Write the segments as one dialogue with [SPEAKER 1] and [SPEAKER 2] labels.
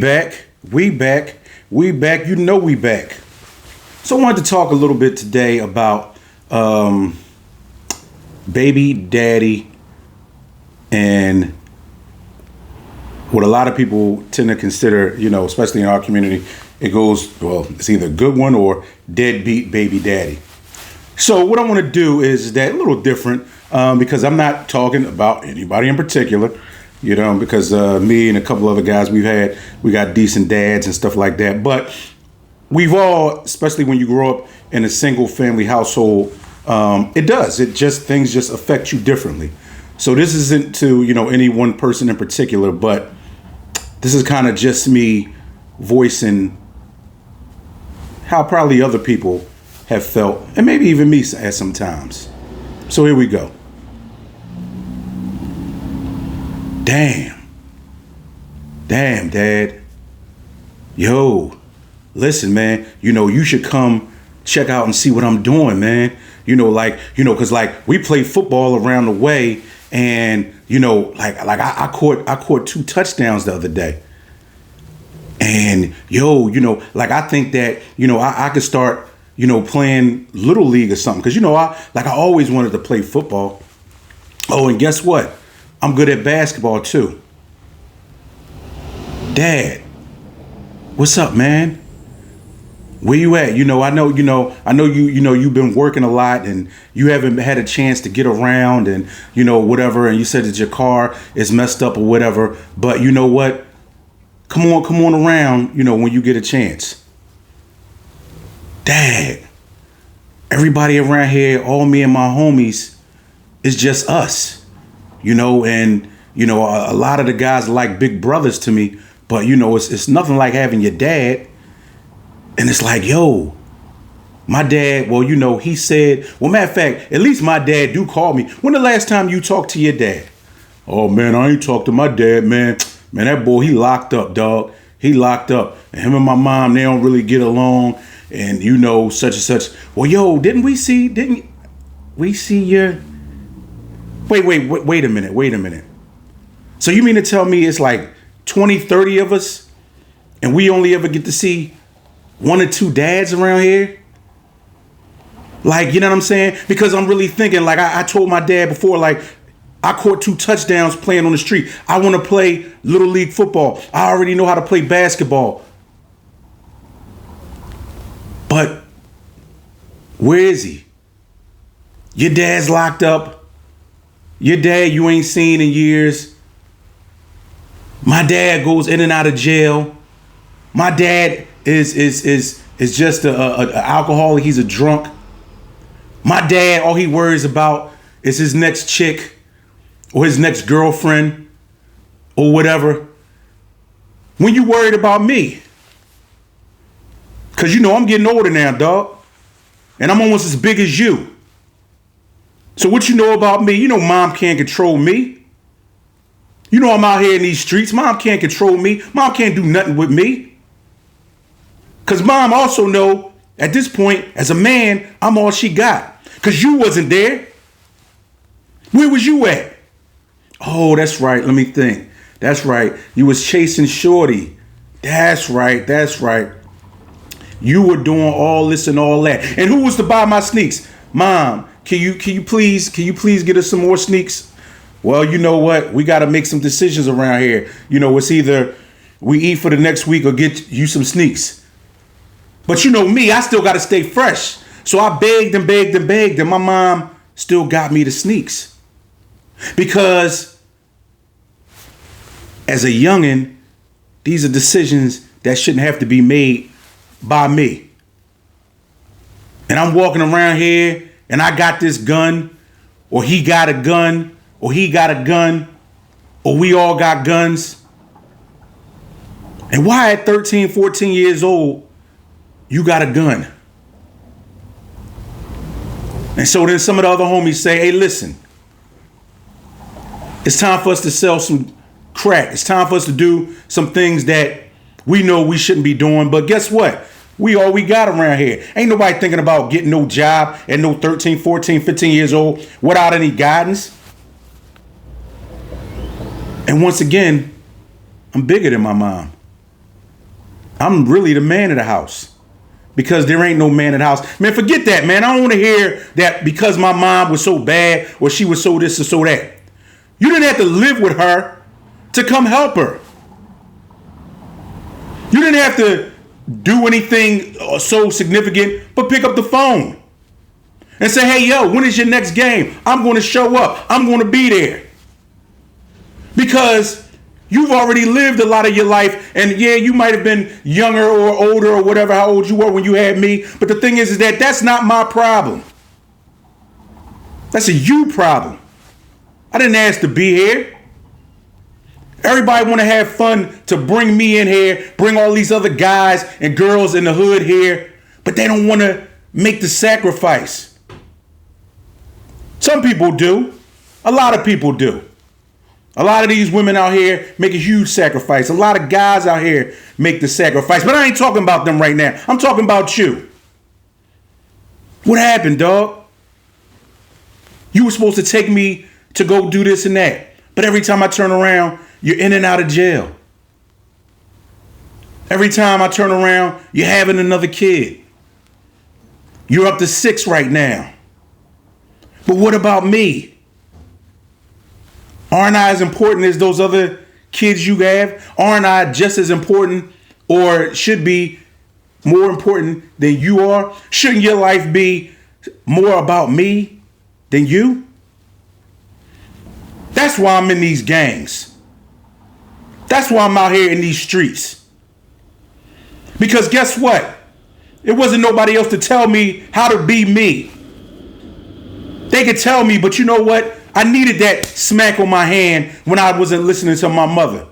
[SPEAKER 1] back. We back. We back. You know we back. So I wanted to talk a little bit today about baby daddy and what a lot of people tend to consider, especially in our community, it's either a good one or deadbeat baby daddy. So what I want to do is that a little different because I'm not talking about anybody in particular. Because me and a couple other guys we got decent dads and stuff like that. But we've all, especially when you grow up in a single family household, things just affect you differently. So this isn't to, any one person in particular, but this is kind of just me voicing how probably other people have felt, and maybe even me at some times. So here we go. Damn, Dad. Yo, listen, man, you should come check out and see what I'm doing, man. Cause we play football around the way and, I caught 2 touchdowns the other day. And I think that, I could start, playing little league or something. Cause, I always wanted to play football. Oh, and guess what? I'm good at basketball too. Dad, what's up, man? Where you at? I know you've been working a lot and you haven't had a chance to get around and, whatever. And you said that your car is messed up or whatever. But you know what? Come on around, when you get a chance. Dad, everybody around here, all me and my homies, it's just us. A lot of the guys are like big brothers to me, but it's nothing like having your dad. And it's like, yo, my dad, he said, matter of fact, at least my dad do call me. When the last time you talked to your dad? Oh man, I ain't talked to my dad, man. Man, that boy, he locked up, dog. He locked up. And him and my mom, they don't really get along. And such and such. Well, yo, didn't we see your... Wait a minute. So you mean to tell me it's like 20, 30 of us and we only ever get to see 1 or 2 dads around here? Like, you know what I'm saying? Because I'm really thinking, like I told my dad before, like I caught 2 touchdowns playing on the street. I want to play little league football. I already know how to play basketball. But where is he? Your dad's locked up. Your dad you ain't seen in years. My dad goes in and out of jail. My dad is just a alcoholic. He's a drunk. My dad, all he worries about is his next chick or his next girlfriend or whatever. When you worried about me? Cause I'm getting older now, dog. And I'm almost as big as you. So what you know about me? Mom can't control me. I'm out here in these streets. Mom can't control me. Mom can't do nothing with me. Because mom also know at this point, as a man, I'm all she got. Because you wasn't there. Where was you at? Oh, that's right. Let me think. That's right. You was chasing Shorty. That's right. You were doing all this and all that. And who was to buy my sneaks? Mom. Can you please get us some more sneaks? Well, you know what? We got to make some decisions around here. It's either we eat for the next week or get you some sneaks. But me, I still got to stay fresh. So I begged and my mom still got me the sneaks. Because as a youngin', these are decisions that shouldn't have to be made by me. And I'm walking around here and I got this gun, or he got a gun, or he got a gun, or we all got guns. And why at 13, 14 years old, you got a gun? And so then some of the other homies say, hey, listen, it's time for us to sell some crack. It's time for us to do some things that we know we shouldn't be doing. But guess what? We all we got around here. Ain't nobody thinking about getting no job at no 13, 14, 15 years old without any guidance. And once again, I'm bigger than my mom. I'm really the man of the house because there ain't no man in the house. Man, forget that, man. I don't want to hear that because my mom was so bad or she was so this or so that. You didn't have to live with her to come help her. You didn't have to do anything so significant but pick up the phone and say, hey, yo, when is your next game? I'm going to show up. I'm going to be there. Because you've already lived a lot of your life, and yeah, you might have been younger or older or whatever, how old you were when you had me. But the thing is that that's not my problem. That's a you problem. I didn't ask to be here. Everybody want to have fun to bring me in here, bring all these other guys and girls in the hood here, but they don't want to make the sacrifice. Some people do. A lot of people do. A lot of these women out here make a huge sacrifice. A lot of guys out here make the sacrifice. But I ain't talking about them right now. I'm talking about you. What happened, dog? You were supposed to take me to go do this and that. But every time I turn around, you're in and out of jail. Every time I turn around, you're having another kid. You're up to 6 right now. But what about me? Aren't I as important as those other kids you have? Aren't I just as important or should be more important than you are? Shouldn't your life be more about me than you? That's why I'm in these gangs. That's why I'm out here in these streets. Because guess what? It wasn't nobody else to tell me how to be me. They could tell me, but you know what? I needed that smack on my hand when I wasn't listening to my mother.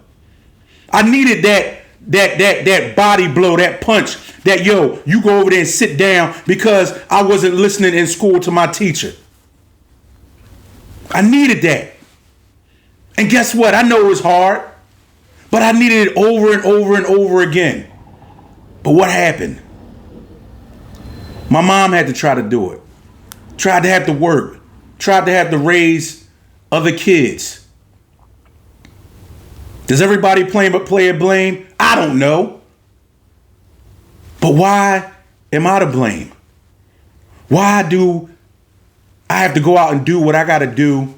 [SPEAKER 1] I needed that body blow, that punch, that yo, you go over there and sit down because I wasn't listening in school to my teacher. I needed that. And guess what? I know it was hard, but I needed it over and over and over again. But what happened? My mom had to try to do it. Tried to have to work. Tried to have to raise other kids. Does everybody play a blame? I don't know. But why am I to blame? Why do I have to go out and do what I got to do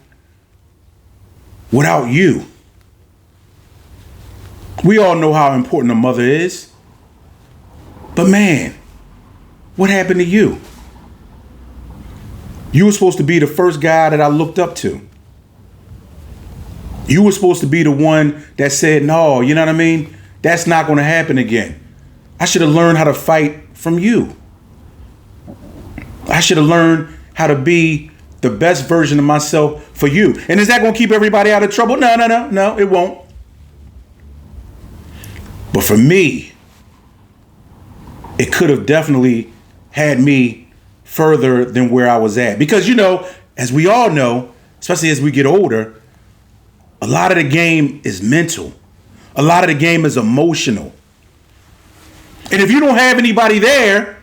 [SPEAKER 1] without you? We all know how important a mother is. But man, what happened to you? You were supposed to be the first guy that I looked up to. You were supposed to be the one that said, no, you know what I mean? That's not going to happen again. I should have learned how to fight from you. I should have learned how to be the best version of myself for you. And is that going to keep everybody out of trouble? No, it won't. But for me, it could have definitely had me further than where I was at. Because, you know, as we all know, especially as we get older, a lot of the game is mental. A lot of the game is emotional. And if you don't have anybody there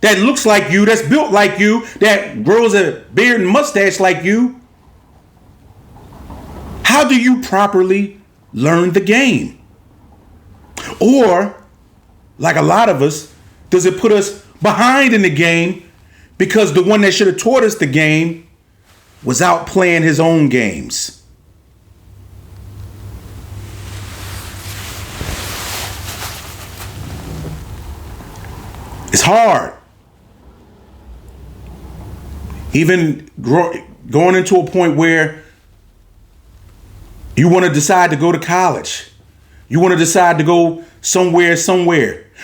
[SPEAKER 1] that looks like you, that's built like you, that grows a beard and mustache like you, how do you properly learn the game? Or, like a lot of us, does it put us behind in the game because the one that should have taught us the game was out playing his own games? It's hard. Even going into a point where you want to decide to go to college. You want to decide to go somewhere.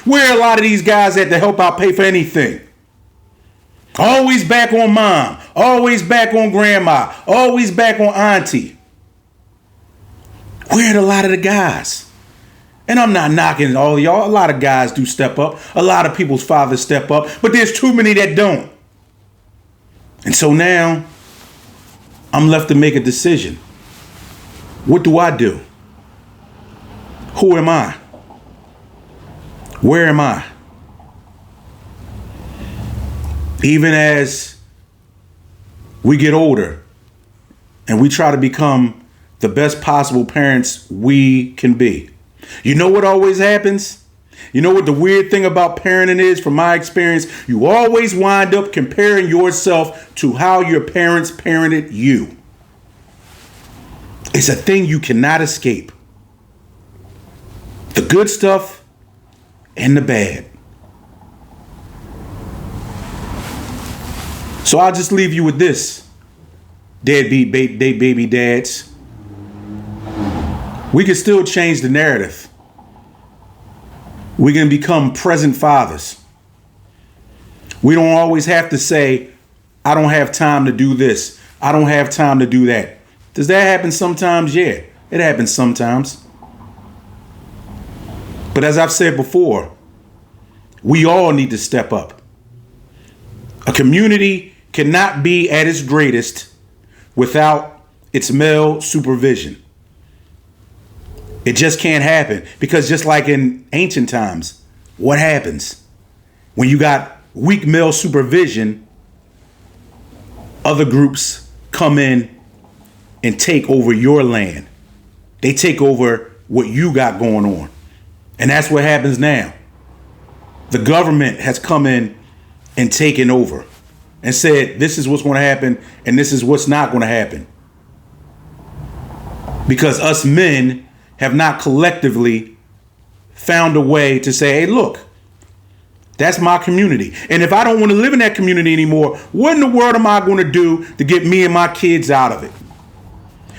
[SPEAKER 1] Where are a lot of these guys at to help out pay for anything? Always back on mom. Always back on grandma. Always back on auntie. Where are a lot of the guys? And I'm not knocking all of y'all. A lot of guys do step up. A lot of people's fathers step up. But there's too many that don't. And so now I'm left to make a decision. What do I do? Who am I? Where am I? Even as we get older and we try to become the best possible parents we can be, you know what always happens? You know what the weird thing about parenting is, from my experience? You always wind up comparing yourself to how your parents parented you. It's a thing you cannot escape. The good stuff and the bad. So I'll just leave you with this. Deadbeat baby dads. We can still change the narrative. We can become present fathers. We don't always have to say, I don't have time to do this. I don't have time to do that. Does that happen sometimes? Yeah, it happens sometimes. But as I've said before, we all need to step up. A community cannot be at its greatest without its male supervision. It just can't happen, because just like in ancient times, what happens when you got weak male supervision? Other groups come in and take over your land. They take over what you got going on. And that's what happens now. The government has come in and taken over and said, this is what's going to happen and this is what's not going to happen. Because us men have not collectively found a way to say, hey, look, that's my community. And if I don't want to live in that community anymore, what in the world am I going to do to get me and my kids out of it?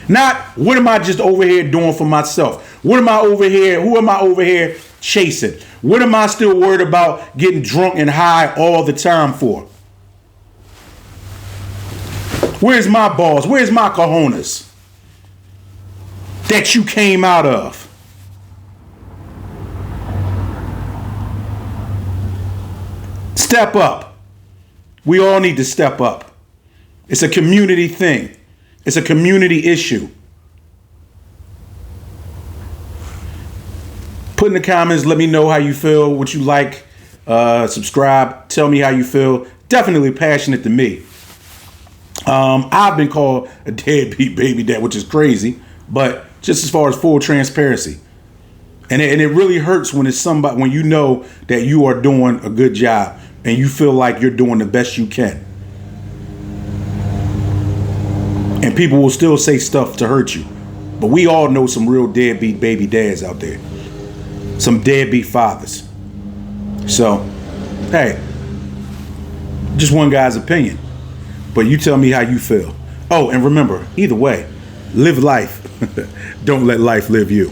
[SPEAKER 1] Not what am I just over here doing for myself? What am I over here? Who am I over here chasing? What am I still worried about getting drunk and high all the time for? Where's my balls? Where's my cojones that you came out of? Step up. We all need to step up. It's a community thing. It's a community issue. Put in the comments, let me know how you feel, what you like. Subscribe, tell me how you feel. Definitely passionate to me. I've been called a deadbeat baby dad, which is crazy, but just as far as full transparency. And it really hurts when it's somebody, when you know that you are doing a good job and you feel like you're doing the best you can. And people will still say stuff to hurt you. But we all know some real deadbeat baby dads out there. Some deadbeat fathers. So, hey, just one guy's opinion. But you tell me how you feel. Oh, and remember, either way, live life. Don't let life live you.